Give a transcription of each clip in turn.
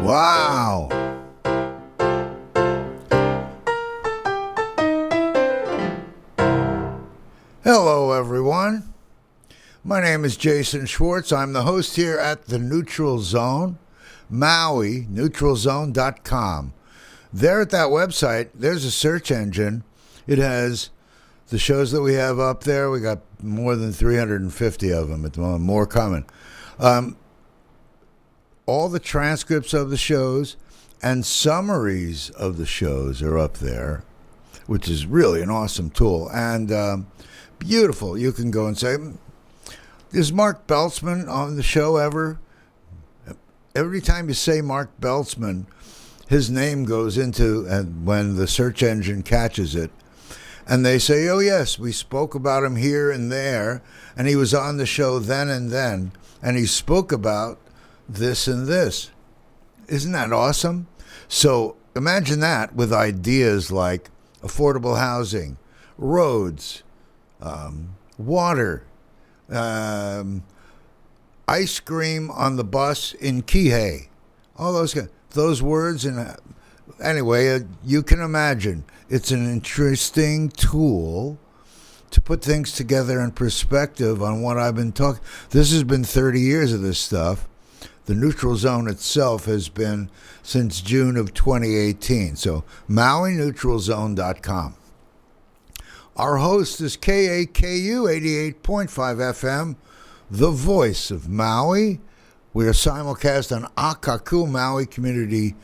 Wow. Hello, everyone. My name is Jason Schwartz. I'm the host here at the Neutral Zone, Maui, neutralzone.com. There at that website, there's a search engine. It has the shows that we have up there. We got more than 350 of them at the moment, more coming. All the transcripts of the shows and summaries of the shows are up there, which is really an awesome tool. And beautiful. You can go and say, is Mark Beltzman on the show ever? Every time you say Mark Beltzman, his name goes into, and when the search engine catches it, and they say, oh, yes, we spoke about him here and there, and he was on the show then, and he spoke about this and this. Isn't that awesome? So imagine that with ideas like affordable housing, roads, water, ice cream on the bus in Kihei, all those words. And anyway, you can imagine it's an interesting tool to put things together in perspective on what I've been talking. This has been 30 years of this stuff. The Neutral Zone itself has been since June of 2018. So MauiNeutralZone.com. Our host is KAKU 88.5 FM, the voice of Maui. We are simulcast on Akaku Maui Community.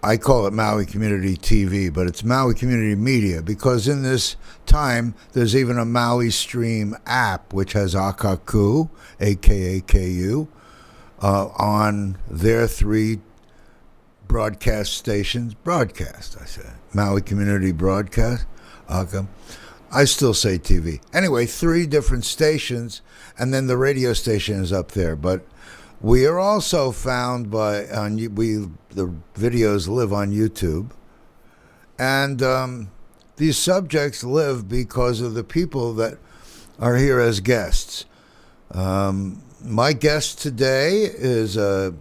I call it Maui Community TV, but it's Maui Community Media, because in this time, there's even a Maui Stream app, which has Akaku, AKAKU, on their 3 broadcast stations. Broadcast, I said. Maui Community Broadcast, Aka. I still say TV. Anyway, 3 different stations, and then the radio station is up there. But we are also found the videos live on YouTube, and these subjects live because of the people that are here as guests. My guest today is a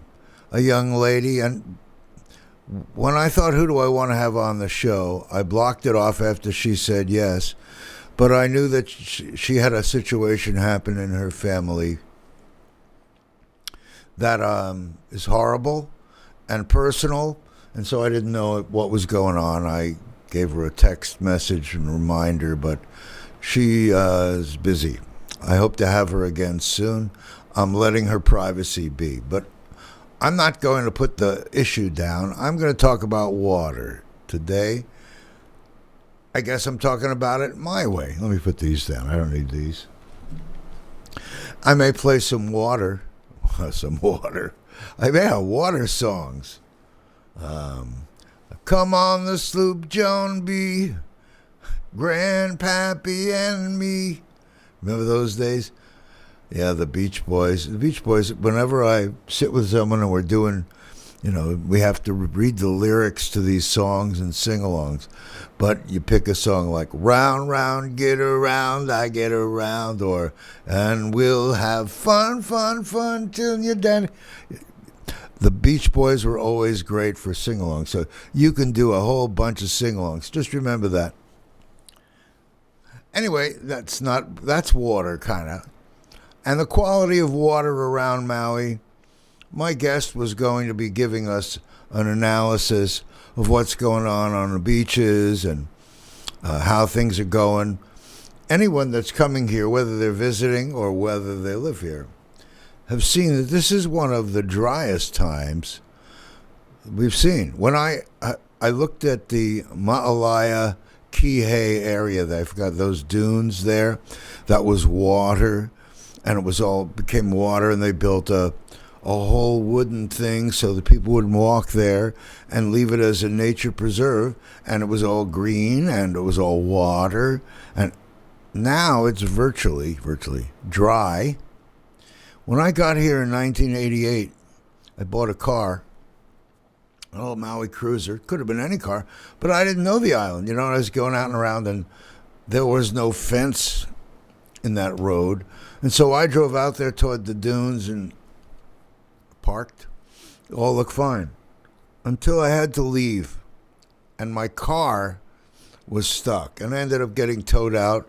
young lady, and when I thought, who do I want to have on the show, I blocked it off after she said yes. But I knew that she had a situation happen in her family that is horrible and personal, and so I didn't know what was going on. I gave her a text message and reminder, but she is busy. I hope to have her again soon. I'm letting her privacy be, but I'm not going to put the issue down. I'm going to talk about water today. I guess I'm talking about it my way. Let me put these down. I don't need these. I may play some water. Some water. I may have water songs. Come on the sloop, Joan B. Grandpappy and me. Remember those days? Yeah, the Beach Boys. The Beach Boys, whenever I sit with someone and we're doing, we have to read the lyrics to these songs and sing-alongs. But you pick a song like Round, Round, Get Around, I Get Around, or And We'll Have Fun, Fun, Fun Till You're Dead. The Beach Boys were always great for sing-alongs, so you can do a whole bunch of sing-alongs. Just remember that. Anyway, that's water, kind of. And the quality of water around Maui, my guest was going to be giving us an analysis of what's going on the beaches and how things are going. Anyone that's coming here, whether they're visiting or whether they live here, have seen that this is one of the driest times we've seen. When I looked at the Ma'alaya Kihei area, they've got those dunes there, that was water, and it became water, and they built a whole wooden thing so that people wouldn't walk there and leave it as a nature preserve, and it was all green and it was all water, and now it's virtually dry. When I got here in 1988, I bought a car, an old Maui Cruiser. Could have been any car, but I didn't know the island. I was going out and around, and there was no fence in that road. And so I drove out there toward the dunes and parked. It all looked fine. until I had to leave, and my car was stuck, and I ended up getting towed out.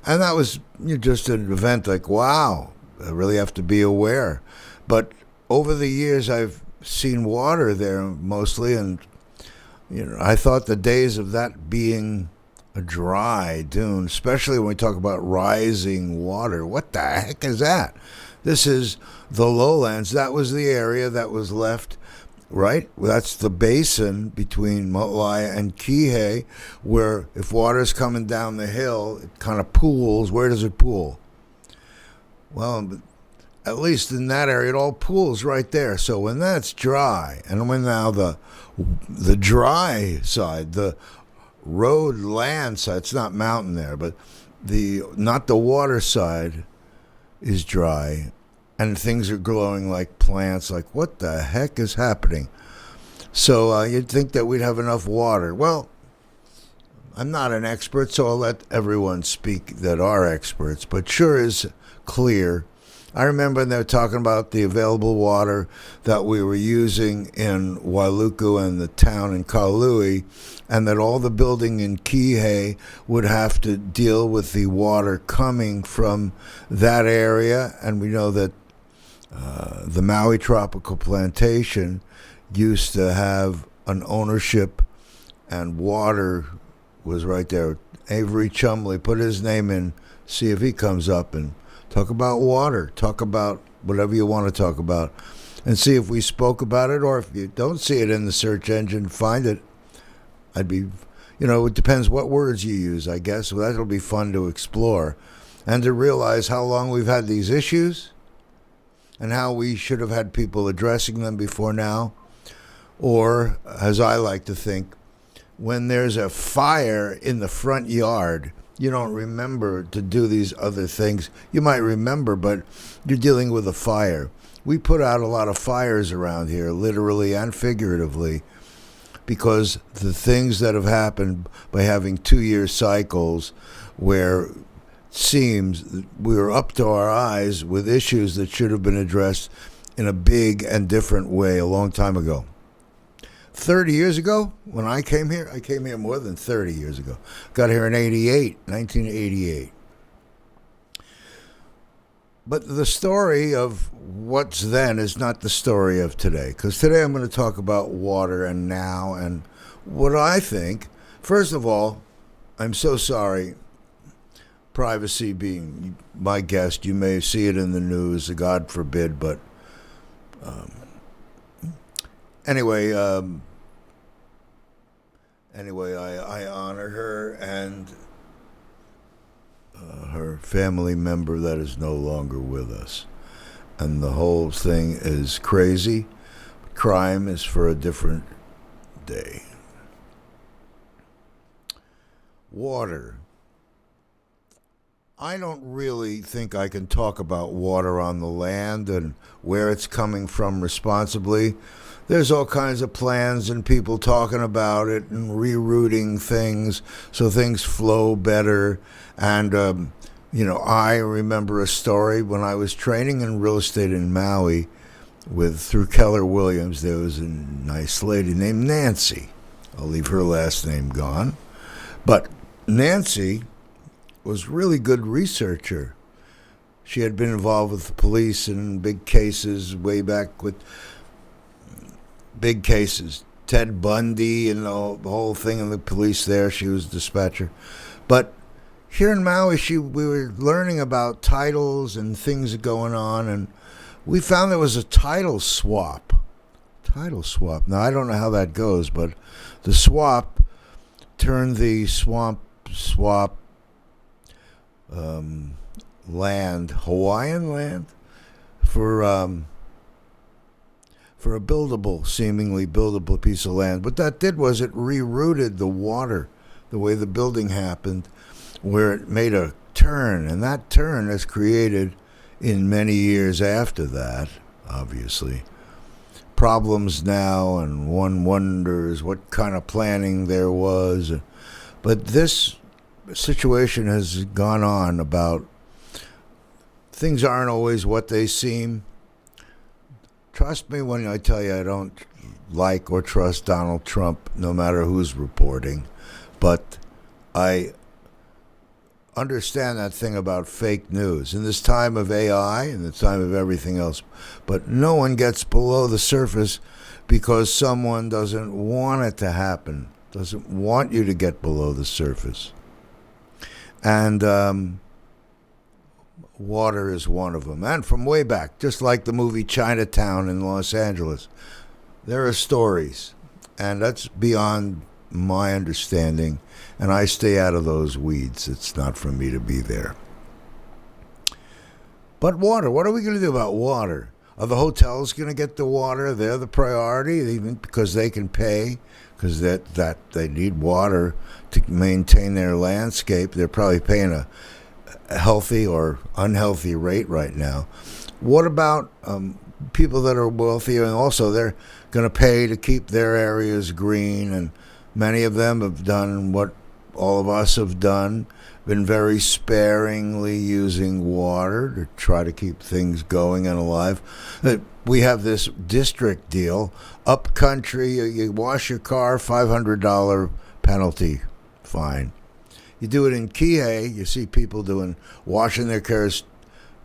And that was just an event like, wow, I really have to be aware. But over the years, I've seen water there mostly, and I thought the days of that being a dry dune, especially when we talk about rising water, what the heck is that? This is the lowlands. That was the area that was left, right? That's the basin between Maui and Kihei, where if water's coming down the hill, it kind of pools. Where does it pool? Well, at least in that area, it all pools right there. So when that's dry, and when now the dry side, the road land side, it's not mountain there, but not the water side is dry, and things are glowing like plants. Like, what the heck is happening? So you'd think that we'd have enough water. Well, I'm not an expert, so I'll let everyone speak that are experts, but sure is clear. I remember they were talking about the available water that we were using in Wailuku and the town in Kaului, and that all the building in Kihei would have to deal with the water coming from that area. And we know that the Maui Tropical Plantation used to have an ownership, and water was right there. Avery Chumley, put his name in, see if he comes up and talk about water, talk about whatever you want to talk about, and see if we spoke about it, or if you don't see it in the search engine, find it. I'd be, it depends what words you use, I guess. So that'll be fun to explore and to realize how long we've had these issues and how we should have had people addressing them before now. Or, as I like to think, when there's a fire in the front yard, you don't remember to do these other things. You might remember, but you're dealing with a fire. We put out a lot of fires around here, literally and figuratively, because the things that have happened by having 2-year cycles where it seems we were up to our eyes with issues that should have been addressed in a big and different way a long time ago. 30 years ago, when I came here more than 30 years ago. Got here in 1988. But the story of what's then is not the story of today. Because today I'm going to talk about water and now and what I think. First of all, I'm so sorry, privacy being my guest. You may see it in the news, God forbid, but Anyway, I honor her and her family member that is no longer with us. And the whole thing is crazy. Crime is for a different day. Water. I don't really think I can talk about water on the land and where it's coming from responsibly. There's all kinds of plans and people talking about it and rerouting things so things flow better. And, I remember a story when I was training in real estate in Maui through Keller Williams. There was a nice lady named Nancy. I'll leave her last name gone. But Nancy was a really good researcher. She had been involved with the police in big cases way back with big cases. Ted Bundy and the whole thing and the police there. She was dispatcher. But here in Maui, we were learning about titles and things going on, and we found there was a title swap. Now, I don't know how that goes, but the swap turned the swap land, Hawaiian land, for a seemingly buildable piece of land. What that did was it rerouted the water, the way the building happened, where it made a turn, and that turn has created, in many years after that, obviously, problems now, and one wonders what kind of planning there was. But this situation has gone on about things aren't always what they seem. Trust me when I tell you I don't like or trust Donald Trump, no matter who's reporting. But I understand that thing about fake news in this time of AI and the time of everything else. But no one gets below the surface because someone doesn't want it to happen, doesn't want you to get below the surface. And water is one of them. And from way back, just like the movie Chinatown in Los Angeles, there are stories. And that's beyond my understanding. And I stay out of those weeds. It's not for me to be there. But water, what are we going to do about water? Are the hotels going to get the water? They're the priority, even because they can pay, because that they need water to maintain their landscape. They're probably paying a healthy or unhealthy rate right now. What about people that are wealthy, and also they're going to pay to keep their areas green, and many of them have done what all of us have done, been very sparingly using water to try to keep things going and alive. We have this district deal. Up country, you wash your car, $500 penalty fine. You do it in Kihei, you see people washing their cars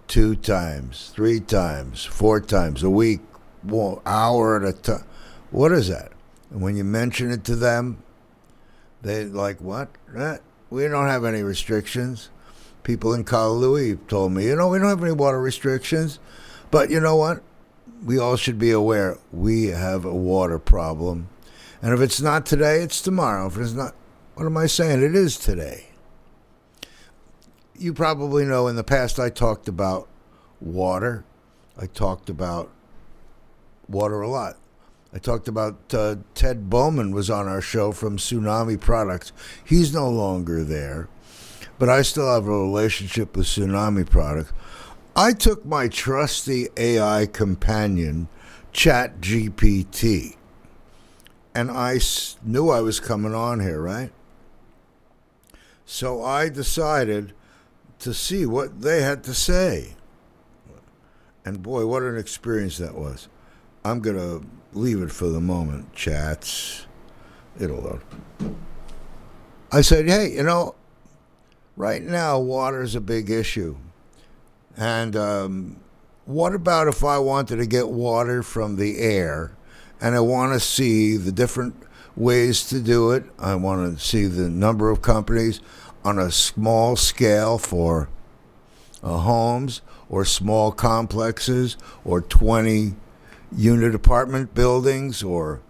2 times, 3 times, 4 times a week, 1 hour at a time. What is that? And when you mention it to them, they like, what? We don't have any restrictions. People in Kailui told me, we don't have any water restrictions. But you know what? We all should be aware we have a water problem. And if it's not today, it's tomorrow. If it's not, what am I saying? It is today. You probably know in the past I talked about water. I talked about water a lot. I talked about Ted Bowman was on our show from Tsunami Products. He's no longer there, but I still have a relationship with Tsunami Products. I took my trusty AI companion, ChatGPT, and I knew I was coming on here, right? So I decided to see what they had to say. And boy, what an experience that was. I'm going to leave it for the moment, chats. It'll load. I said, hey, right now water is a big issue. And what about if I wanted to get water from the air and I want to see the different ways to do it? I want to see the number of companies on a small scale for homes or small complexes or 20 unit apartment buildings, or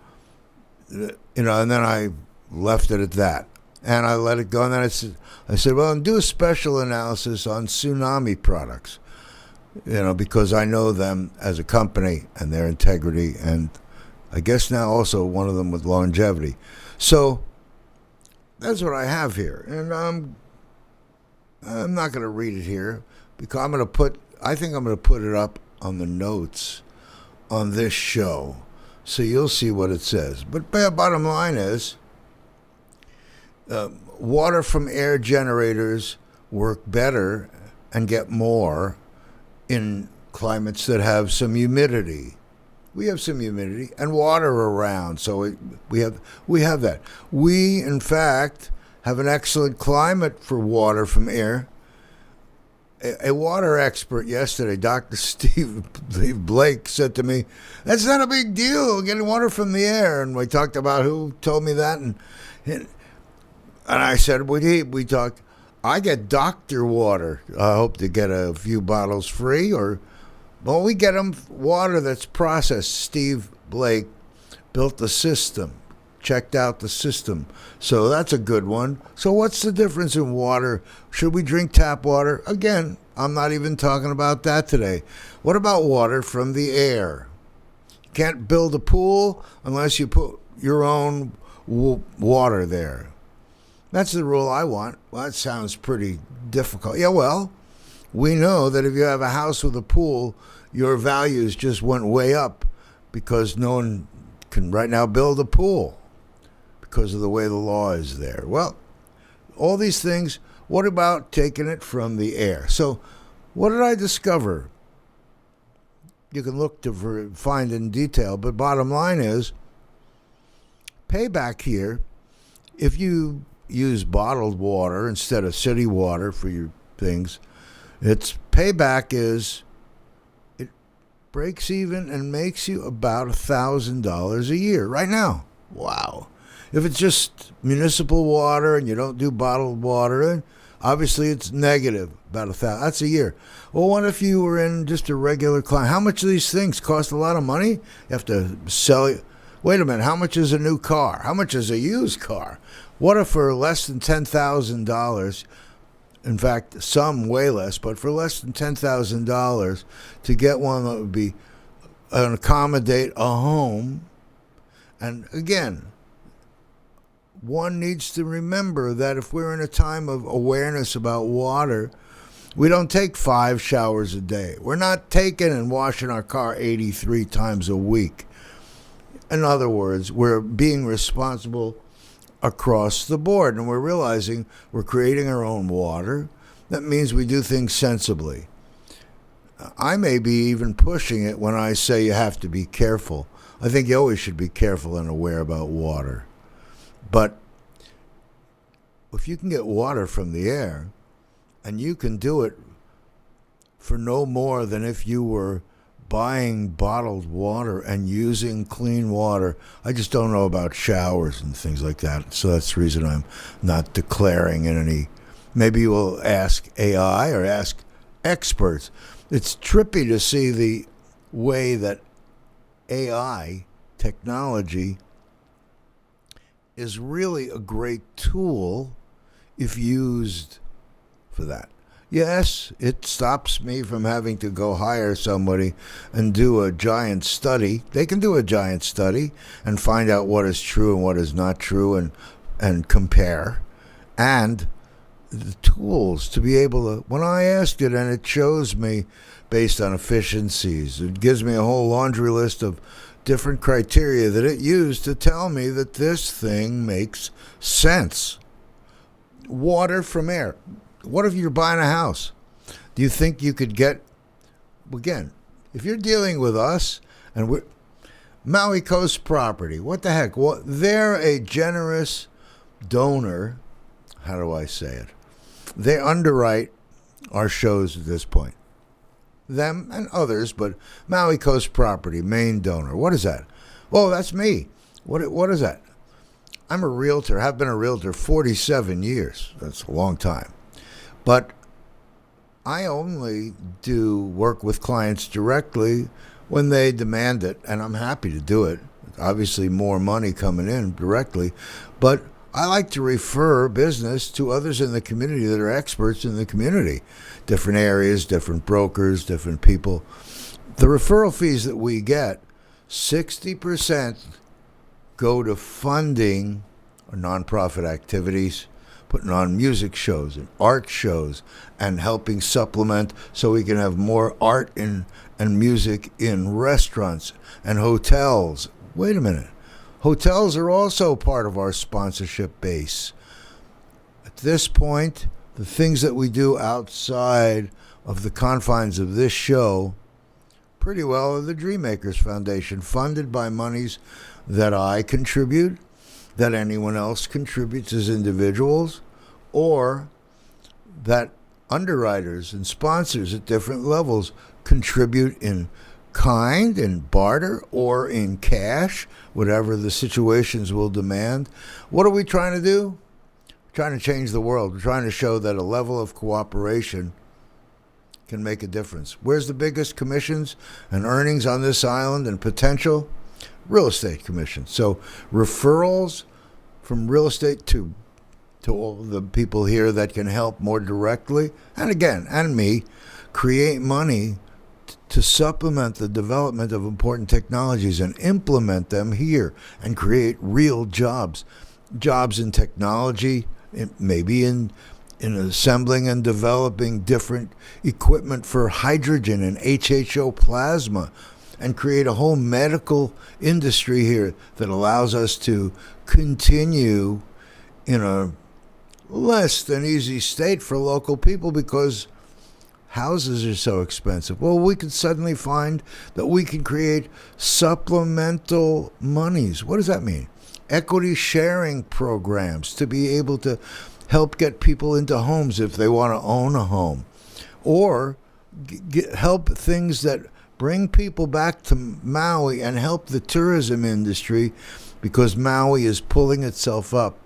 and then I left it at that, and I let it go. And then I said, well, and do a special analysis on Tsunami Products, because I know them as a company and their integrity, and I guess now also one of them with longevity. So that's what I have here, and I'm not going to read it here because I think I'm going to put it up on the notes on this show, so you'll see what it says. But bottom line is, water from air generators work better and get more in climates that have some humidity. We have some humidity and water around, so we have that. We, in fact, have an excellent climate for water from air. A water expert yesterday, Dr. Steve Blake, said to me, that's not a big deal, getting water from the air. And we talked about who told me that. And I said, we talked, I get doctor water. I hope to get a few bottles free. Well, we get them water that's processed. Steve Blake built the system, checked out the system. So that's a good one. So what's the difference in water? Should we drink tap water? Again, I'm not even talking about that today. What about water from the air? You can't build a pool unless you put your own water there. That's the rule I want. Well, that sounds pretty difficult. Yeah, well, we know that if you have a house with a pool, your values just went way up because no one can right now build a pool because of the way the law is there. Well, all these things, what about taking it from the air? So what did I discover? You can look to find in detail, but bottom line is payback here, if you use bottled water instead of city water for your things, its payback is it breaks even and makes you about $1,000 a year right now. Wow. If it's just municipal water and you don't do bottled water, obviously it's negative, about $1,000. That's a year. Well, what if you were in just a regular client? How much do these things cost? A lot of money? You have to sell it. Wait a minute, how much is a new car? How much is a used car? What if for less than $10,000, in fact, some way less, but for less than $10,000 to get one that would be accommodate a home? And again, one needs to remember that if we're in a time of awareness about water, we don't take 5 showers a day. We're not taking and washing our car 83 times a week. In other words, we're being responsible across the board, and we're realizing we're creating our own water. That means we do things sensibly. I may be even pushing it when I say you have to be careful. I think you always should be careful and aware about water. But if you can get water from the air, and you can do it for no more than if you were buying bottled water and using clean water. I just don't know about showers and things like that. So that's the reason I'm not declaring in any. Maybe you will ask AI or ask experts. It's trippy to see the way that AI technology is really a great tool if used for that. Yes, it stops me from having to go hire somebody and do a giant study. They can do a giant study and find out what is true and what is not true and compare. And the tools to be able to, when I asked it and it shows me based on efficiencies, it gives me a whole laundry list of different criteria that it used to tell me that this thing makes sense. Water from air. What if you're buying a house? Do you think you could get, again, if you're dealing with us and we're Maui Coast Property, what the heck? Well, they're a generous donor. How do I say it? They underwrite our shows at this point. Them and others, but Maui Coast Property, main donor. What is that? Well, that's me. What is that? I'm a realtor. I've been a realtor 47 years. That's a long time. But I only do work with clients directly when they demand it, and I'm happy to do it. Obviously, more money coming in directly. But I like to refer business to others in the community that are experts in the community. Different areas, different brokers, different people. The referral fees that we get, 60% go to funding our nonprofit activities, putting on music shows and art shows and helping supplement so we can have more art and music in restaurants and hotels. Wait a minute. Hotels are also part of our sponsorship base. At this point, the things that we do outside of the confines of this show pretty well are the Dreammakers Foundation, funded by monies that I contribute, that anyone else contributes as individuals, or that underwriters and sponsors at different levels contribute in kind, in barter, or in cash, whatever the situations will demand. What are we trying to do? We're trying to change the world. We're trying to show that a level of cooperation can make a difference. Where's the biggest commissions and earnings on this island and potential? Real estate commissions. So referrals from real estate to all the people here that can help more directly, and again, and me, create money to supplement the development of important technologies and implement them here and create real jobs. Jobs in technology, maybe in assembling and developing different equipment for hydrogen and HHO plasma, and create a whole medical industry here that allows us to continue in a less than easy state for local people because houses are so expensive. Well, we could suddenly find that we can create supplemental monies. What does that mean? equity sharing programs to be able to help get people into homes if they want to own a home, or help things that bring people back to Maui and help the tourism industry, because Maui is pulling itself up.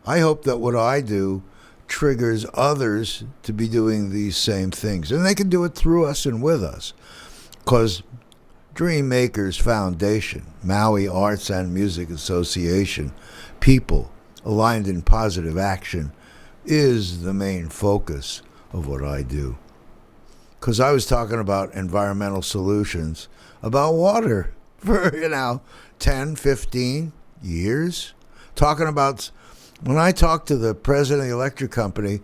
I hope that what I do triggers others to be doing these same things, and they can do it through us and with us, because Dream Makers Foundation, Maui Arts and Music Association, people aligned in positive action, is the main focus of what I do. Because I was talking about environmental solutions, about water for, 10, 15 years. Talking about, when I talked to the president of the electric company,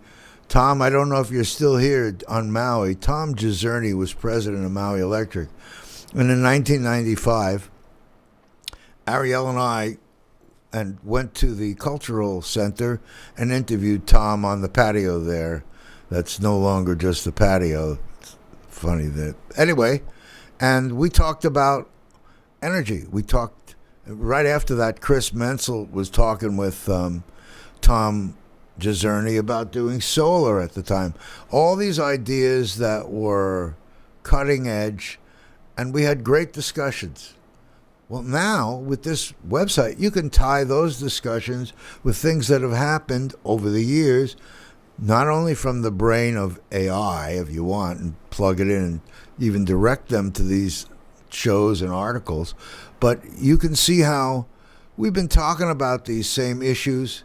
Tom, I don't know if you're still here on Maui, Tom Giserni was president of Maui Electric. And in 1995, Ariel and I went to the cultural center and interviewed Tom on the patio there. That's no longer just the patio. It's funny that. Anyway, and we talked about energy. We talked, right after that, Chris Menzel was talking with Tom Giserni about doing solar at the time. All these ideas that were cutting edge, and we had great discussions. Well, now, with this website, you can tie those discussions with things that have happened over the years, not only from the brain of AI, if you want, and plug it in and even direct them to these shows and articles, but you can see how we've been talking about these same issues.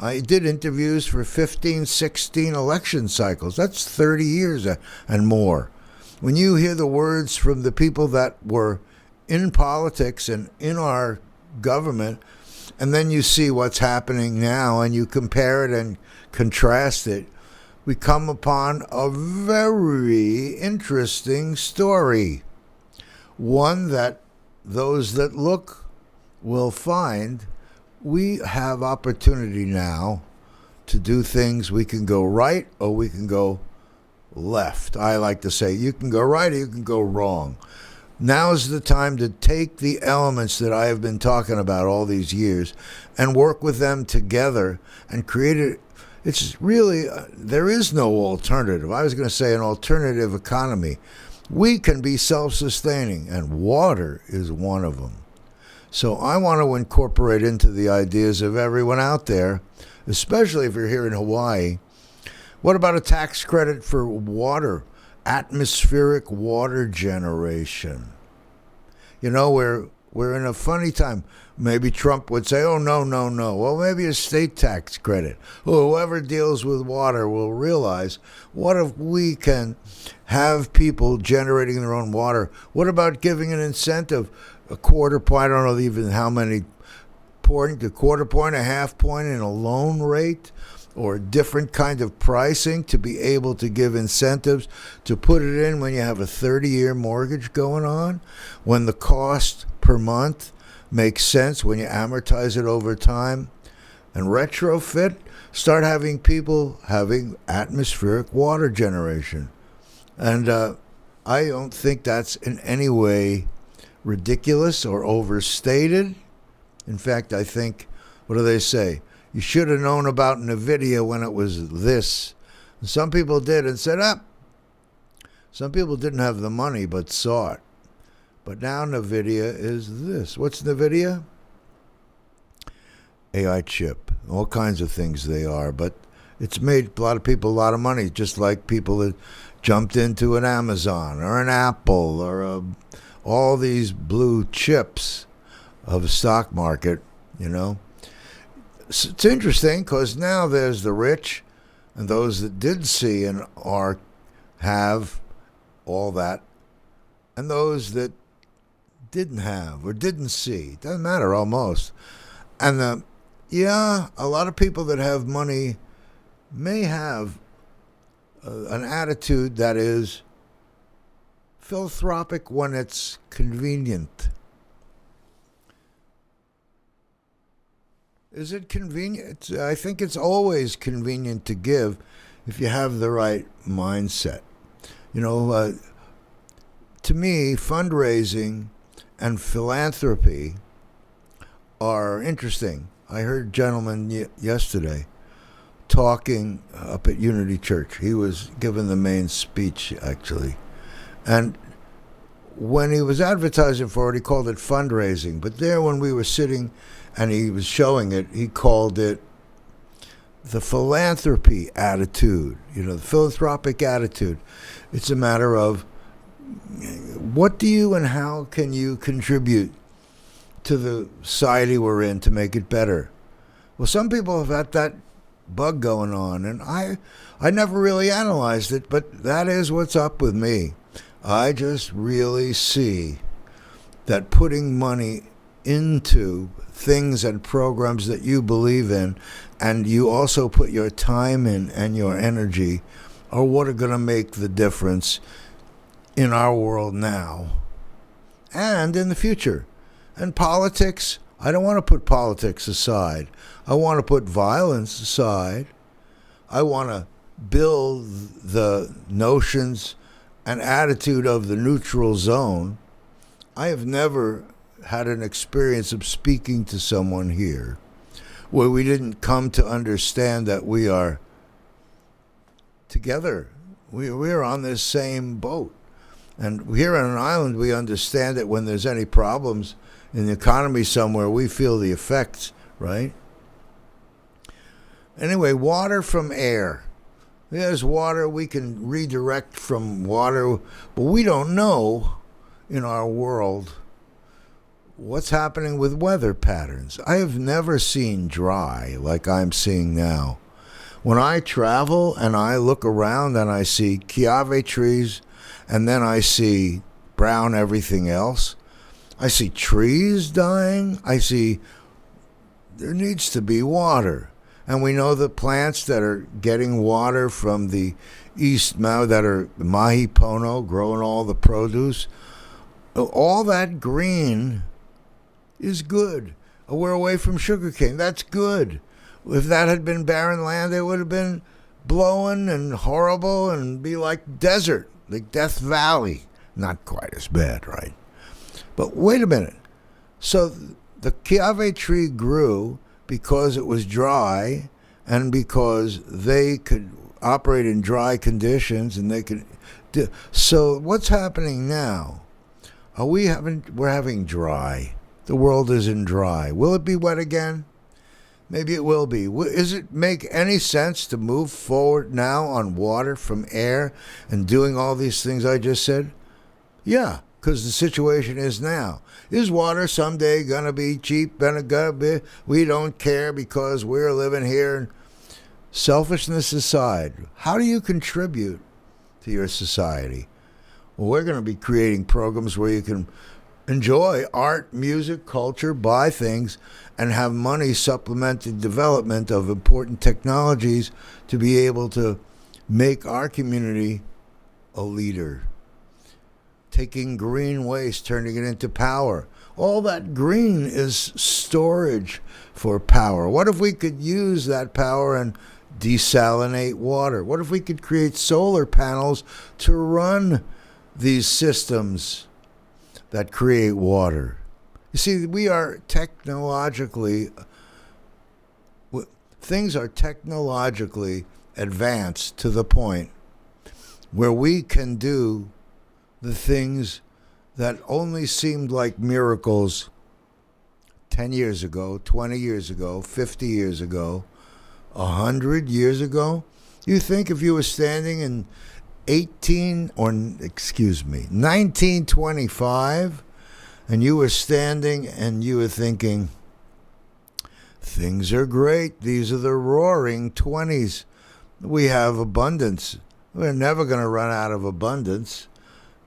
I did interviews for 15, 16 election cycles. That's 30 years and more. When you hear the words from the people that were in politics and in our government, and then you see what's happening now and you compare it and contrast it, we come upon a very interesting story. One that those that look will find we have opportunity now to do things. We can go right or we can go left. I like to say you can go right or you can go wrong. Now's the time to take the elements that I have been talking about all these years and work with them together and create it. It's really, there is no alternative. I was going to say an alternative economy. We can be self-sustaining, and water is one of them. So I want to incorporate into the ideas of everyone out there, especially if you're here in Hawaii. What about a tax credit for water, atmospheric water generation? We're in a funny time. Maybe Trump would say, oh, no. Well, maybe a state tax credit. Well, whoever deals with water will realize, what if we can have people generating their own water? What about giving an incentive, a quarter point, I don't know even how many, point, a quarter point, a half point in a loan rate, or a different kind of pricing to be able to give incentives to put it in when you have a 30-year mortgage going on, when the cost per month makes sense, when you amortize it over time, and retrofit, start having people having atmospheric water generation. And I don't think that's in any way ridiculous or overstated. In fact, I think, what do they say? You should have known about NVIDIA when it was this. And some people did and said, Some people didn't have the money but saw it. But now NVIDIA is this. What's NVIDIA? AI chip. All kinds of things they are. But it's made a lot of people a lot of money, just like people that jumped into an Amazon or an Apple or all these blue chips of the stock market, It's interesting because now there's the rich and those that did see and have all that, and those that didn't have or didn't see. Doesn't matter almost. And a lot of people that have money may have an attitude that is philanthropic when it's convenient. Is it convenient? I think it's always convenient to give if you have the right mindset. To me, fundraising and philanthropy are interesting. I heard a gentleman yesterday talking up at Unity Church. He was giving the main speech, actually. And when he was advertising for it, he called it fundraising. But there, when we were sitting and he was showing it, he called it the philanthropy attitude, the philanthropic attitude. It's a matter of what do you and how can you contribute to the society we're in to make it better? Well, some people have had that bug going on, and I never really analyzed it, but that is what's up with me. I just really see that putting money into things and programs that you believe in, and you also put your time in and your energy, are what are going to make the difference in our world now and in the future. And politics, I don't want to put politics aside. I want to put violence aside. I want to build the notions and attitude of the neutral zone. I have never had an experience of speaking to someone here where we didn't come to understand that we are together. We're on this same boat. And here on an island, we understand that when there's any problems in the economy somewhere, we feel the effects, right? Anyway, water from air. There's water. We can redirect from water, but we don't know in our world what's happening with weather patterns. I have never seen dry like I'm seeing now. When I travel and I look around and I see kiave trees and then I see brown everything else, I see trees dying, I see there needs to be water. And we know the plants that are getting water from the East Maui, that are mahi pono, growing all the produce, all that green is good. We're away from sugarcane. That's good. If that had been barren land, it would have been blowing and horrible and be like desert, like Death Valley. Not quite as bad, right? But wait a minute. So the kiave tree grew because it was dry and because they could operate in dry conditions and they could. So what's happening now? We're having dry. The world isn't dry. Will it be wet again? Maybe it will be. Does it make any sense to move forward now on water from air and doing all these things I just said? Yeah, because the situation is now. Is water someday going to be cheap? We don't care because we're living here. Selfishness aside, how do you contribute to your society? Well, we're going to be creating programs where you can enjoy art, music, culture, buy things, and have money supplement the development of important technologies to be able to make our community a leader. Taking green waste, turning it into power. All that green is storage for power. What if we could use that power and desalinate water? What if we could create solar panels to run these systems that create water? You see, we are things are technologically advanced to the point where we can do the things that only seemed like miracles 10 years ago, 20 years ago, 50 years ago, 100 years ago. You think if you were standing in 1925 and you were standing and you were thinking, things are great, these are the roaring 20s, we have abundance, we're never going to run out of abundance.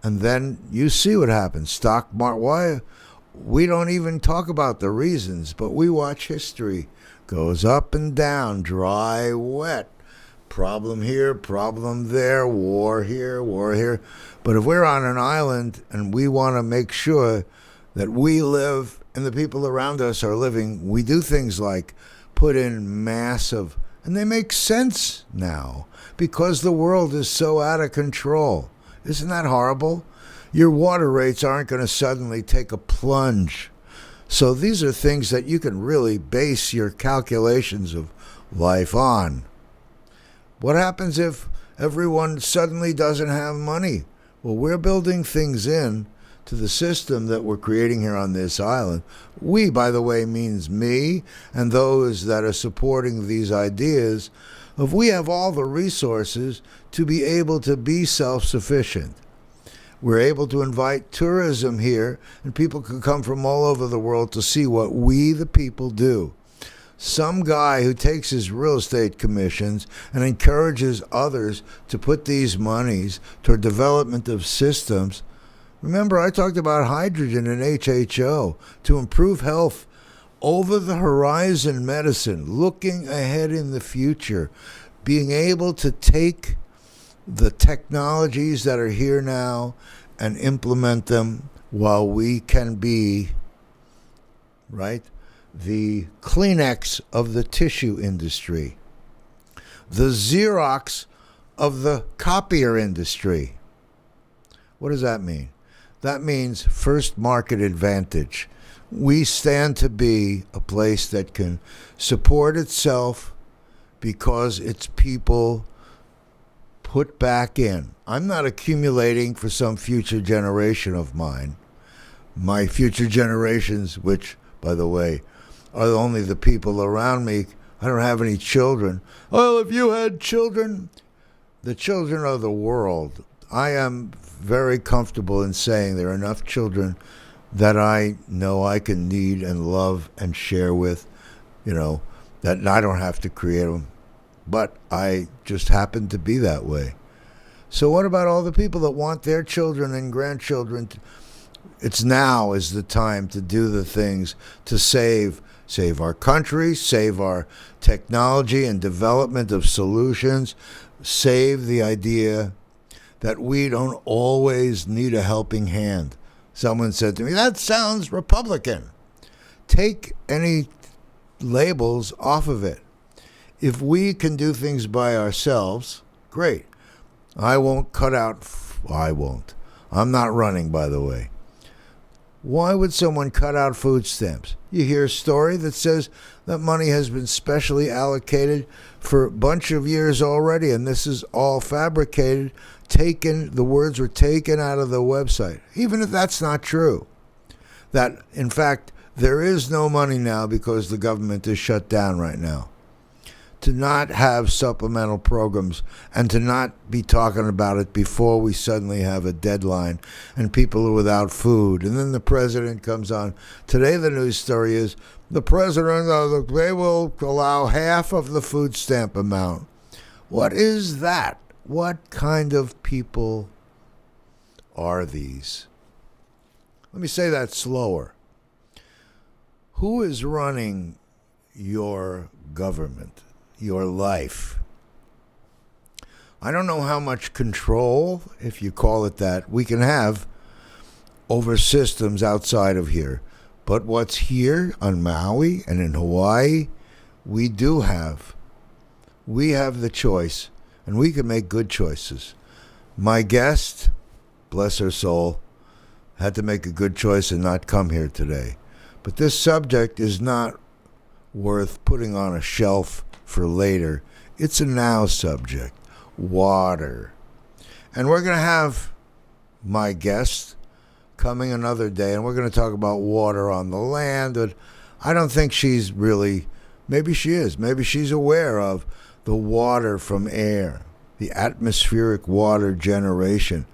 And then you see what happens. Stock market. Why? We don't even talk about the reasons, but we watch history. Goes up and down, dry, wet. Problem here, problem there, war here, war here. But if we're on an island and we want to make sure that we live and the people around us are living, we do things like put in massive, and they make sense now because the world is so out of control. Isn't that horrible? Your water rates aren't going to suddenly take a plunge So these are things that you can really base your calculations of life on. What happens if everyone suddenly doesn't have money? Well, we're building things in to the system that we're creating here on this island. We, by the way, means me and those that are supporting these ideas of we have all the resources to be able to be self-sufficient. We're able to invite tourism here, and people can come from all over the world to see what we, the people, do. Some guy who takes his real estate commissions and encourages others to put these monies toward development of systems. Remember, I talked about hydrogen and HHO to improve health, over the horizon medicine, looking ahead in the future, being able to take the technologies that are here now and implement them while we can be, right, the Kleenex of the tissue industry, the Xerox of the copier industry. What does that mean? That means first market advantage. We stand to be a place that can support itself because its people put back in. I'm not accumulating for some future generation of mine. My future generations, which, by the way, are only the people around me. I don't have any children. Well, if you had children, the children of the world. I am very comfortable in saying there are enough children that I know I can need and love and share with, that I don't have to create them. But I just happen to be that way. So what about all the people that want their children and grandchildren? It's now is the time to do the things to save our country, save our technology and development of solutions, save the idea that we don't always need a helping hand. Someone said to me, that sounds Republican. Take any labels off of it. If we can do things by ourselves, great. I won't. I'm not running, by the way. Why would someone cut out food stamps? You hear a story that says that money has been specially allocated for a bunch of years already, and this is all fabricated, the words were taken out of the website. Even if that's not true. That, in fact, there is no money now because the government is shut down right now. To not have supplemental programs and to not be talking about it before we suddenly have a deadline and people are without food. And then the president comes on. Today the news story is the president, they will allow half of the food stamp amount. What is that? What kind of people are these? Let me say that slower. Who is running your government? Your life? I don't know how much control, if you call it that, we can have over systems outside of here. But what's here on Maui and in Hawaii, we do have. We have the choice, and we can make good choices. My guest, bless her soul, had to make a good choice and not come here today. But this subject is not worth putting on a shelf for later. It's a now subject. Water. And we're going to have my guest coming another day, and we're going to talk about water on the land. But I don't think she's really, maybe she is, maybe she's aware of the water from air, the atmospheric water generation.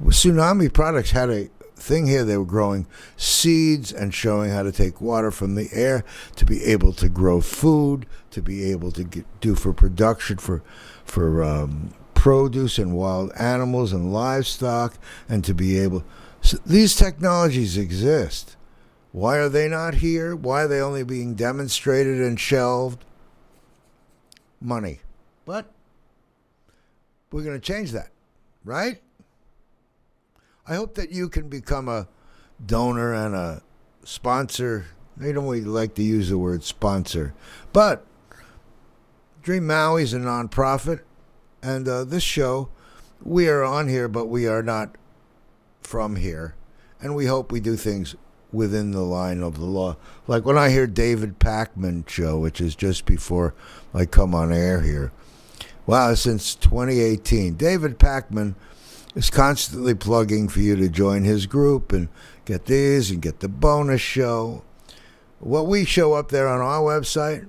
Tsunami Products had a thing here. They were growing seeds and showing how to take water from the air to be able to grow food, to be able to do for production for produce and wild animals and livestock, and to be able. So these technologies exist. Why are they not here? Why are they only being demonstrated and shelved? Money. But we're going to change that, right? I hope that you can become a donor and a sponsor. They don't really like to use the word sponsor. But Dream Maui is a nonprofit. And this show, we are on here, but we are not from here. And we hope we do things within the line of the law. Like when I hear David Pakman show, which is just before I come on air here. Wow, since 2018, David Pakman is constantly plugging for you to join his group and get these and get the bonus show. What we show up there on our website,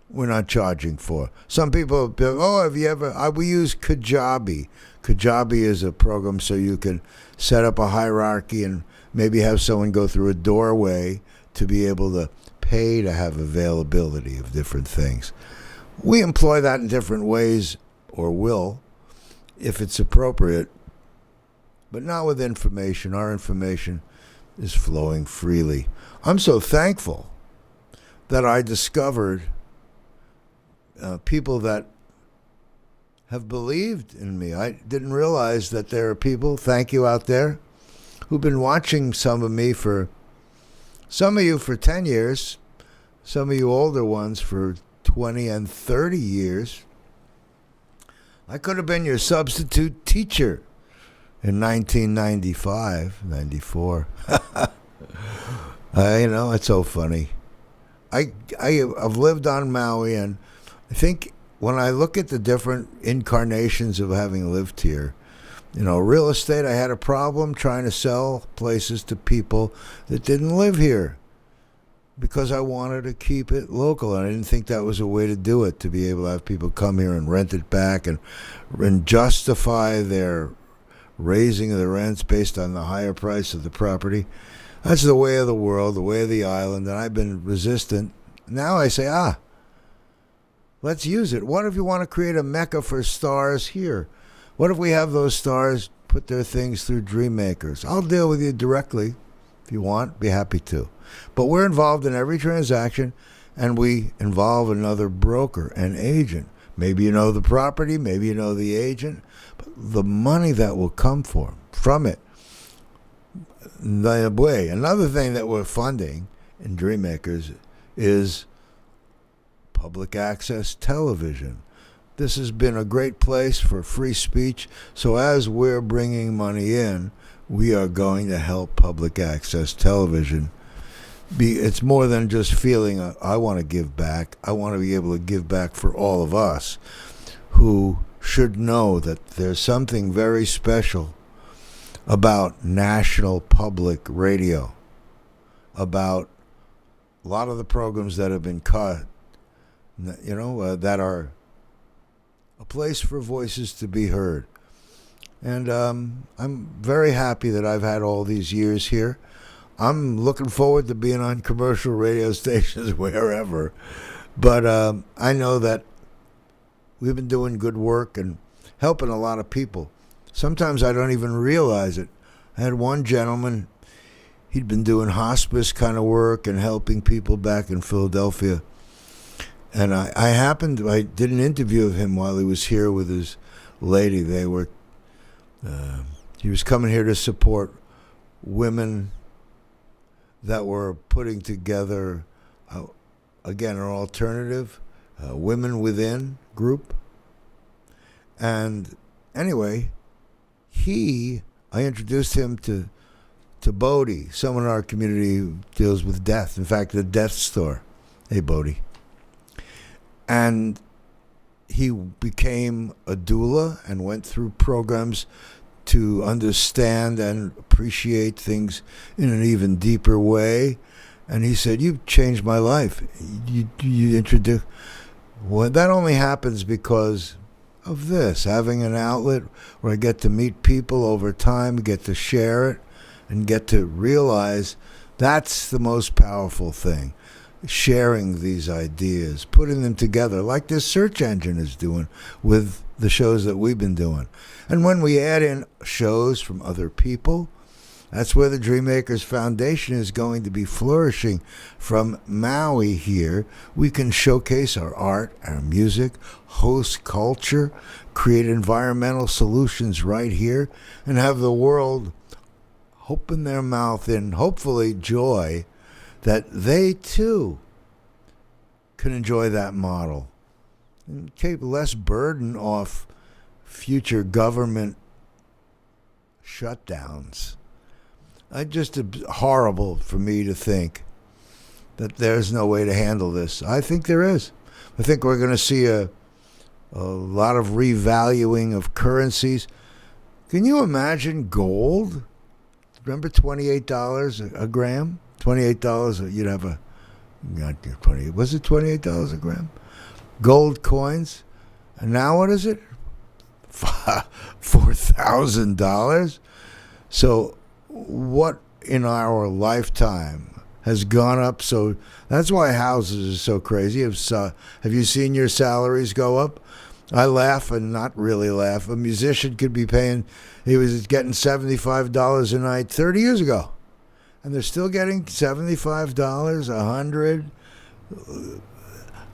we're not charging for. Some people, have you ever, we use Kajabi. Kajabi is a program so you can set up a hierarchy and maybe have someone go through a doorway to be able to pay to have availability of different things. We employ that in different ways, or will, if it's appropriate, but not with information. Our information is flowing freely. I'm so thankful that I discovered people that have believed in me. I didn't realize that there are people, thank you out there, who've been watching some of me some of you for 10 years, some of you older ones for 20 and 30 years. I could have been your substitute teacher in 1995, 94. It's so funny. I've lived on Maui, and I think when I look at the different incarnations of having lived here, real estate, I had a problem trying to sell places to people that didn't live here because I wanted to keep it local. And I didn't think that was a way to do it, to be able to have people come here and rent it back and justify their raising of the rents based on the higher price of the property. That's the way of the world, the way of the island, and I've been resistant. Now I say, let's use it. What if you want to create a mecca for stars here? What if we have those stars put their things through dream makers? I'll deal with you directly if you want. Be happy to. But we're involved in every transaction, and we involve another broker, an agent. Maybe you know the property, maybe you know the agent, but the money that will come from it. Another thing that we're funding in Dream Makers is public access television. This has been a great place for free speech. So as we're bringing money in, we are going to help public access television. It's more than just feeling I want to give back. I want to be able to give back for all of us who should know that there's something very special about national public radio, about a lot of the programs that have been cut, that are a place for voices to be heard. And I'm very happy that I've had all these years here. I'm looking forward to being on commercial radio stations wherever. But I know that we've been doing good work and helping a lot of people. Sometimes I don't even realize it. I had one gentleman, he'd been doing hospice kind of work and helping people back in Philadelphia. And I did an interview of him while he was here with his lady. He was coming here to support women that were putting together, again, an alternative, Women Within group. And anyway, I introduced him to Bodhi, someone in our community who deals with death. In fact, the death store. Hey, Bodhi. And he became a doula and went through programs to understand and appreciate things in an even deeper way. And he said, "You've changed my life. You introduced." Well, that only happens because of this, having an outlet where I get to meet people over time, get to share it, and get to realize that's the most powerful thing. Sharing these ideas, putting them together like this search engine is doing with the shows that we've been doing. And when we add in shows from other people, that's where the Dreammakers Foundation is going to be flourishing. From Maui here, we can showcase our art, our music, host culture, create environmental solutions right here, and have the world open their mouth in, hopefully, joy that they too can enjoy that model and keep less burden off future government shutdowns. Just horrible for me to think that there's no way to handle this. I think there is. I think we're going to see a lot of revaluing of currencies. Can you imagine gold? Remember $28 a gram? $28, you'd have a, not 20, was it $28 a gram? Gold coins. And now what is it? $4,000. So what in our lifetime has gone up? So that's why houses are so crazy. Have you seen your salaries go up? I laugh and not really laugh. A musician could be paying, he was getting $75 a night 30 years ago. And they're still getting $75, $100.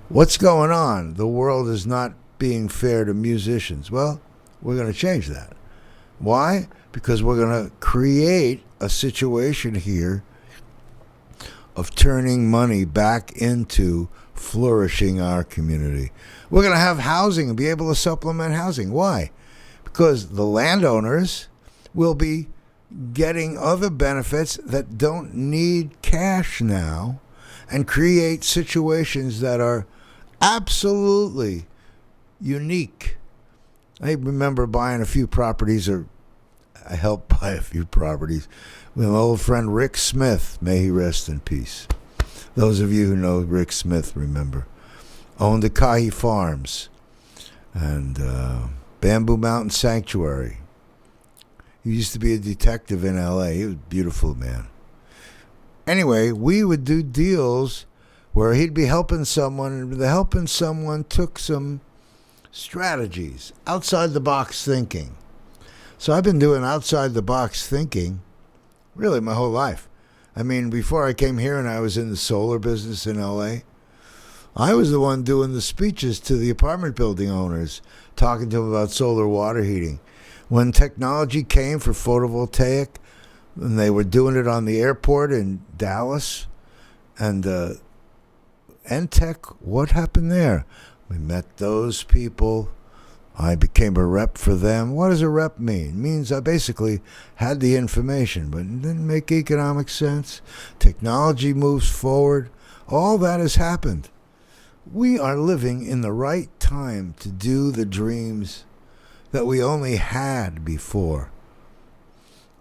What's going on? The world is not being fair to musicians. Well, we're going to change that. Why? Because we're going to create a situation here of turning money back into flourishing our community. We're going to have housing and be able to supplement housing. Why? Because the landowners will be getting other benefits that don't need cash now and create situations that are absolutely unique. I remember buying a few properties, or I helped buy a few properties with my old friend Rick Smith. May he rest in peace. Those of you who know Rick Smith remember. Owned Akahi Farms and Bamboo Mountain Sanctuary. He used to be a detective in L.A. He was a beautiful man. Anyway, we would do deals where he'd be helping someone, and the helping someone took some strategies, outside-the-box thinking. So I've been doing outside-the-box thinking really my whole life. I mean, before I came here and I was in the solar business in L.A., I was the one doing the speeches to the apartment building owners, talking to them about solar water heating. When technology came for photovoltaic, and they were doing it on the airport in Dallas, and Entech, what happened there? We met those people. I became a rep for them. What does a rep mean? It means I basically had the information, but it didn't make economic sense. Technology moves forward. All that has happened. We are living in the right time to do the dreams that we only had before.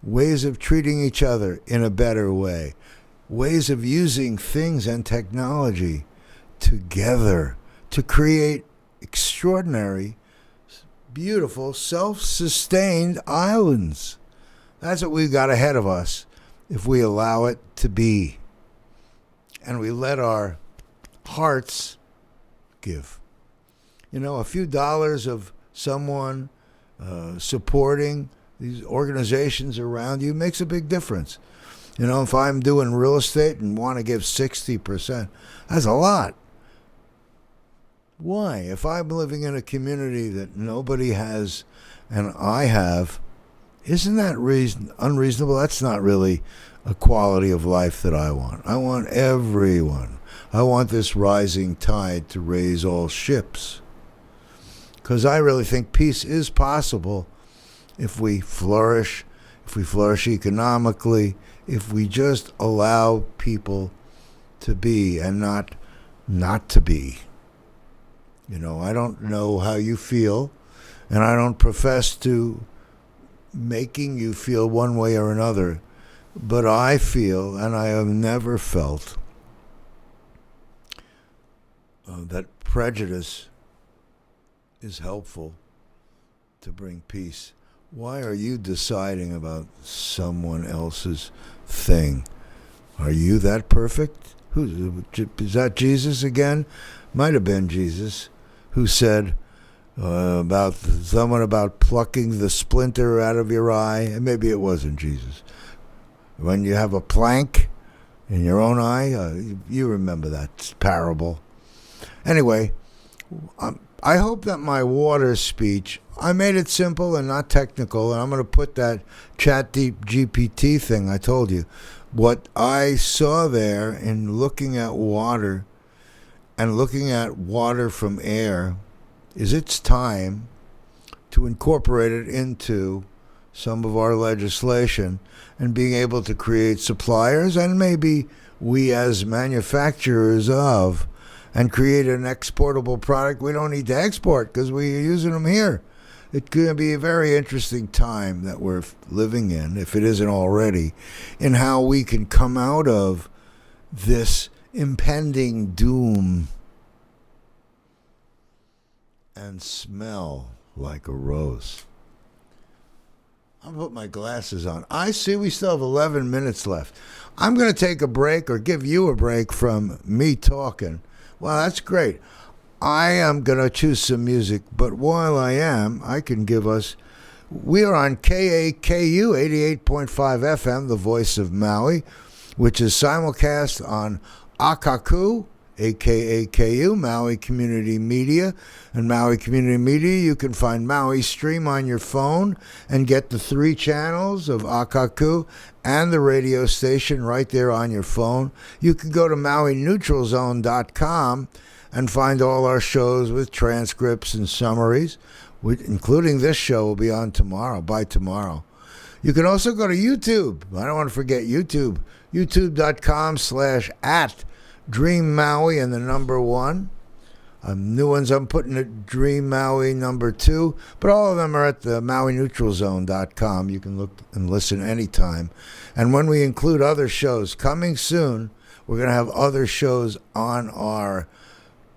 Ways of treating each other in a better way. Ways of using things and technology together to create extraordinary, beautiful, self-sustained islands. That's what we've got ahead of us if we allow it to be. And we let our hearts give. You know, a few dollars of someone supporting these organizations around you makes a big difference. You know, if I'm doing real estate and want to give 60%, that's a lot. Why? If I'm living in a community that nobody has and I have, isn't that unreasonable? That's not really a quality of life that I want. I want everyone. I want this rising tide to raise all ships. Because I really think peace is possible if we flourish economically, if we just allow people to be and not to be. You know, I don't know how you feel, and I don't profess to making you feel one way or another, but I feel, and I have never felt, that prejudice is helpful to bring peace. Why are you deciding about someone else's thing? Are you that perfect? Is that Jesus again? Might have been Jesus who said about plucking the splinter out of your eye. And maybe it wasn't Jesus. When you have a plank in your own eye, you remember that parable. Anyway, I hope that my water speech, I made it simple and not technical, and I'm going to put that GPT thing I told you. What I saw there in looking at water and looking at water from air is it's time to incorporate it into some of our legislation and being able to create suppliers, and maybe we as manufacturers of, and create an exportable product we don't need to export because we're using them here. It could be a very interesting time that we're living in, if it isn't already, in how we can come out of this impending doom and smell like a rose. I'll put my glasses on. I see we still have 11 minutes left. I'm going to take a break or give you a break from me talking. Well, that's great. I am going to choose some music, but while I am, I can give us... We are on KAKU 88.5 FM, the voice of Maui, which is simulcast on Akaku, aka KU, Maui Community Media. And Maui Community Media, you can find Maui Stream on your phone and get the 3 channels of Akaku and the radio station right there on your phone. You can go to MauiNeutralZone.com and find all our shows with transcripts and summaries, including this show will be on tomorrow, by tomorrow. You can also go to YouTube. I don't want to forget YouTube. YouTube.com/@Dream Maui and the number 1. New ones I'm putting at Dream Maui number 2, but all of them are at the MauiNeutralZone.com. You can look and listen anytime. And when we include other shows coming soon, we're going to have other shows on our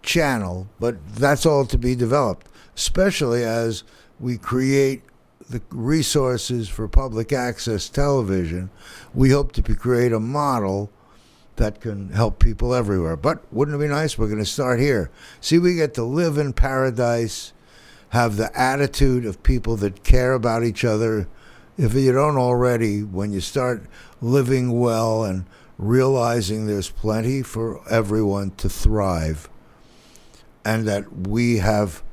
channel, but that's all to be developed, especially as we create the resources for public access television. We hope to create a model that can help people everywhere. But wouldn't it be nice? We're going to start here. See, we get to live in paradise, have the attitude of people that care about each other. If you don't already, when you start living well and realizing there's plenty for everyone to thrive, and that we have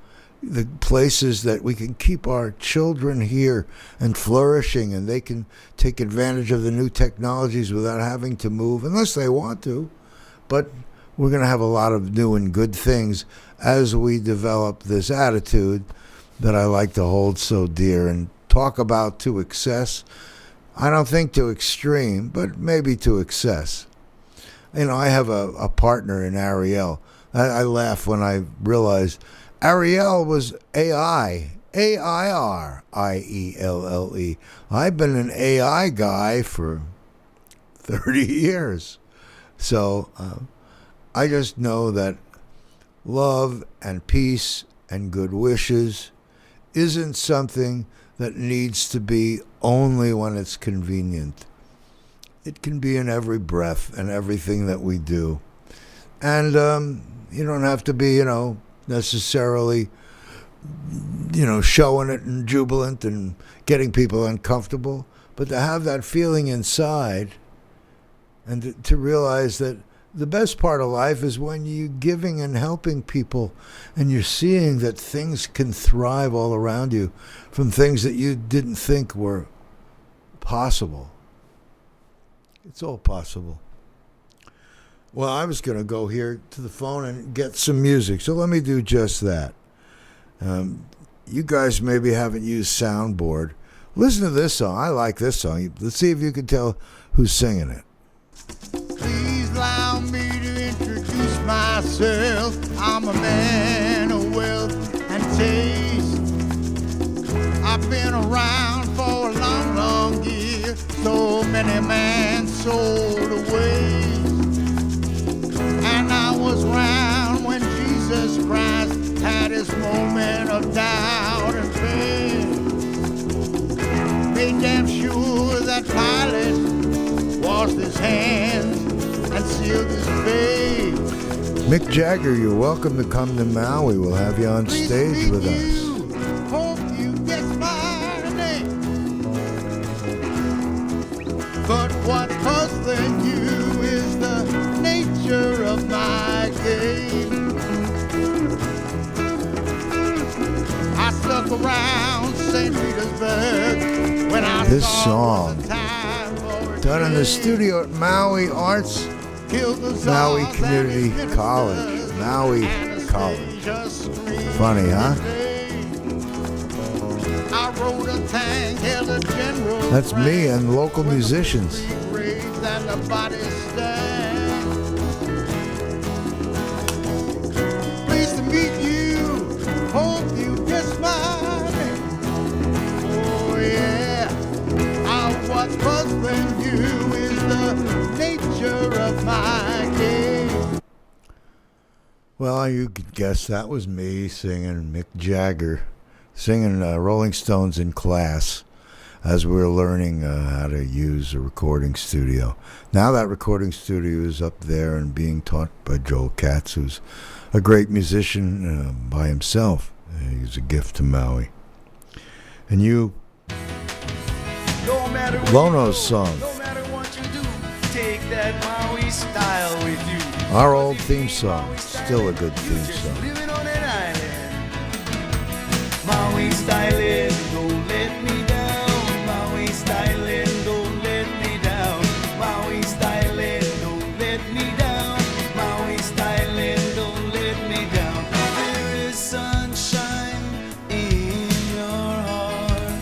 the places that we can keep our children here and flourishing, and they can take advantage of the new technologies without having to move, unless they want to. But we're going to have a lot of new and good things as we develop this attitude that I like to hold so dear and talk about to excess. I don't think to extreme, but maybe to excess. You know, I have a partner in Ariel. I laugh when I realized Ariel was AI, AIRIELLE. I've been an AI guy for 30 years. So I just know that love and peace and good wishes isn't something that needs to be only when it's convenient. It can be in every breath and everything that we do. And you don't have to be, necessarily, showing it and jubilant and getting people uncomfortable, but to have that feeling inside and to realize that the best part of life is when you're giving and helping people and you're seeing that things can thrive all around you from things that you didn't think were possible. It's all possible. Well, I was going to go here to the phone and get some music, so let me do just that. You guys maybe haven't used Soundboard. Listen to this song. I like this song. Let's see if you can tell who's singing it. Please allow me to introduce myself. I'm a man of wealth and taste. I've been around for a long, long year. So many men sold away. And I was around when Jesus Christ had his moment of doubt and pain. Made damn sure that Pilate washed his hands and sealed his face. Mick Jagger, you're welcome to come to Maui. We'll have you on stage with us. Hope you guess my name. But what's puzzling you is the nature of my game. I stuck around St. Petersburg when I This saw song, the time for a done in the day. studio at Maui Arts, Killed the Maui czars Community and his College. ministers. Maui College. Anastasia screamed Funny, huh? his name. I rode a tank, held a That's me and local musicians. And the body stand. Pleased to meet you. Hope you kiss my name. Oh yeah, what's puzzling you is the nature of my game. Well, you could guess that was me singing Mick Jagger, singing Rolling Stones in class as we were learning how to use a recording studio. Now that recording studio is up there and being taught by Joel Katz, who's a great musician by himself. He's a gift to Maui. And you, Lono's song. No matter what you do, take that Maui style with you. Our old theme song, still a good theme song. Living on an island. Maui styling, don't let me down. Maui styling, don't let me down. Maui styling, don't let me down. Maui styling, don't let me down. There is sunshine in your heart.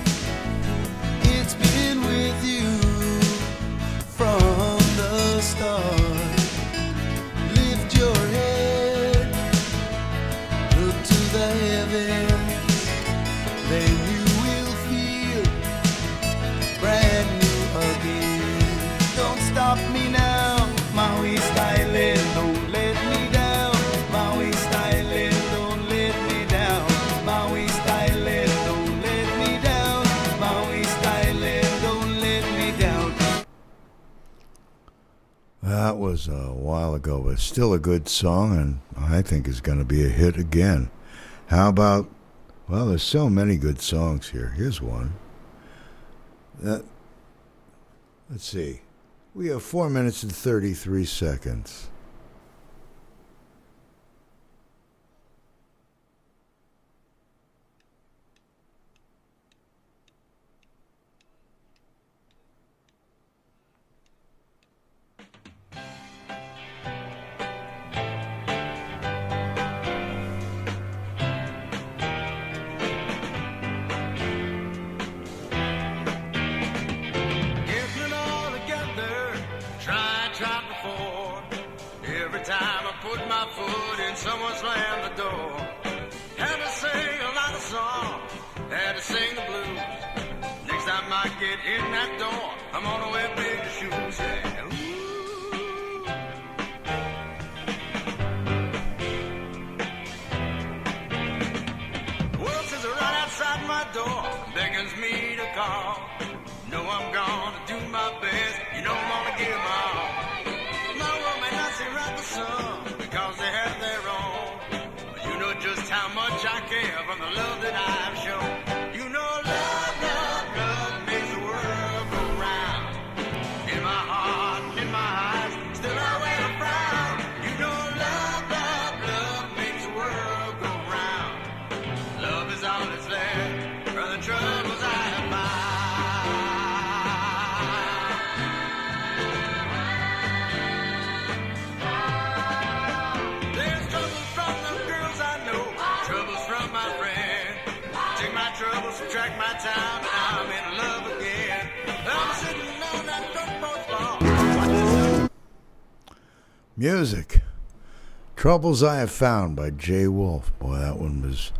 It's been with you from the start. Lift your head, look to the heavens, then you will feel brand new again. Don't stop me now, Maui styling, don't let me down. Maui styling, don't let me down. Maui styling, don't let me down. Maui styling, don't let me down. That was a while ago, but still a good song, and I think is going to be a hit again. How about, well, there's so many good songs here. Here's one. Let's see. We have 4 minutes and 33 seconds. Getting it all together, tried before. Every time I put my foot in, someone slammed the door. Had to sing a lot of songs, had to sing the blues. Next time I get in that door, I'm gonna wear big shoes. Yeah. Ooh. World says right outside my door, beckons me to call. Know I'm gonna do my best, you know I'm gonna give my all. My world may not seem right to some, because they have their own. But you know just how much I care from the love that I've shown. You know love, love, love makes the world go round. In my heart, in my eyes, still I wear a frown. You know love, love, love makes the world go round. Love is all that's left from the troubles I have found. There's troubles from the girls I know, troubles from my friend. Take my troubles, subtract my time, and I'm in love again. I'm sitting on that front porch lawn. Music. Troubles I Have Found by Jay Wolf. Boy, that one was,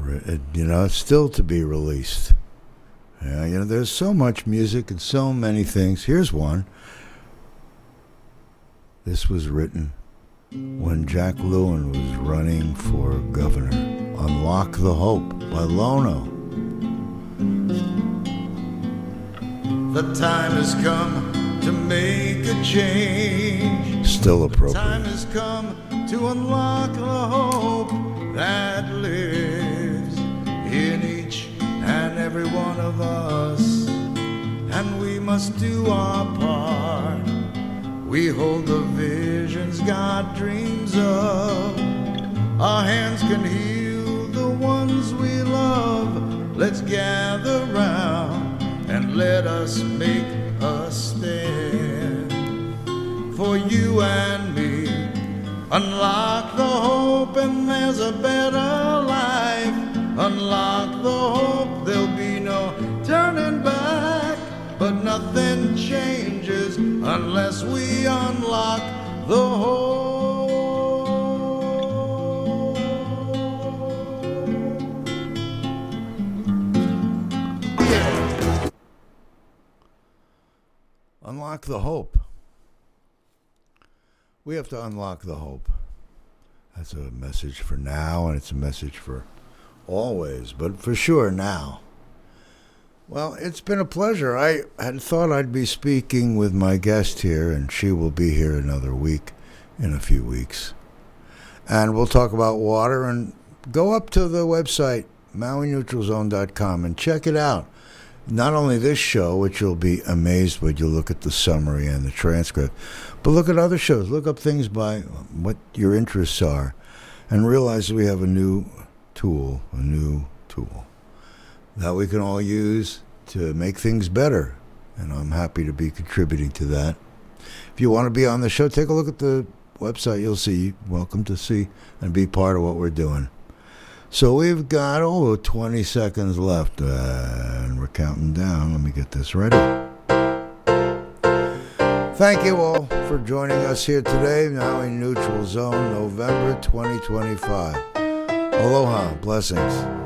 it's still to be released. Yeah, there's so much music and so many things. Here's one. This was written when Jack Lewin was running for governor. Unlock the Hope by Lono. The time has come to make a change. Still The appropriate. time has come to unlock the hope that lives in each and every one of us. And we must do our part. We hold the visions God dreams of. Our hands can heal the ones we love. Let's gather round and let us make a stand for you and me. Unlock the hope and there's a better life. Unlock the hope, there'll be no turning back. as we unlock the whole. Unlock the hope. We have to unlock the hope. That's a message for now, and it's a message for always, but for sure now. Well, it's been a pleasure. I had thought I'd be speaking with my guest here, and she will be here another week, in a few weeks. And we'll talk about water, and go up to the website, MauiNeutralZone.com, and check it out. Not only this show, which you'll be amazed when you look at the summary and the transcript, but look at other shows. Look up things by what your interests are, and realize we have a new tool that we can all use to make things better. And I'm happy to be contributing to that. If you want to be on the show, take a look at the website. You'll see. Welcome to see and be part of what we're doing. So we've got 20 seconds left, and we're counting down. Let me get this ready. Thank you all for joining us here today, now in Neutral Zone, November 2025. Aloha, blessings.